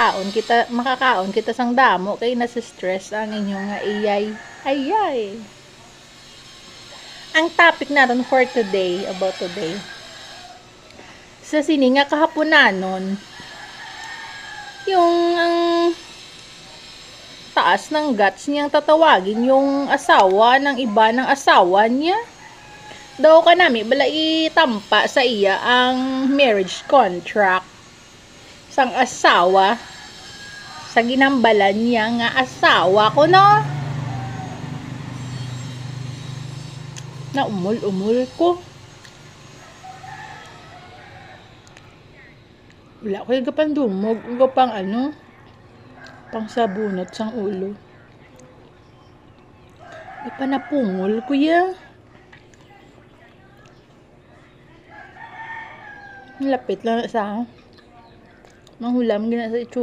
makakaon kita sang damo kay nasa-stress ang inyong nga iyay. Ayay. Ang topic natin for today, about today, sa sini nga kahaponanon, yung ang taas ng guts niyang tatawagin yung asawa ng iba ng asawa niya. Daw ka nami, bala itampa sa iya ang marriage contract sang asawa sa ginambalan niya nga asawa ko, no? Na umul ko. Wala ko yung kapang dumog, kapang ano, pang sabunot sang ulo. May panapungol kuya. Lapit lang sa manghulam gina sa itsura.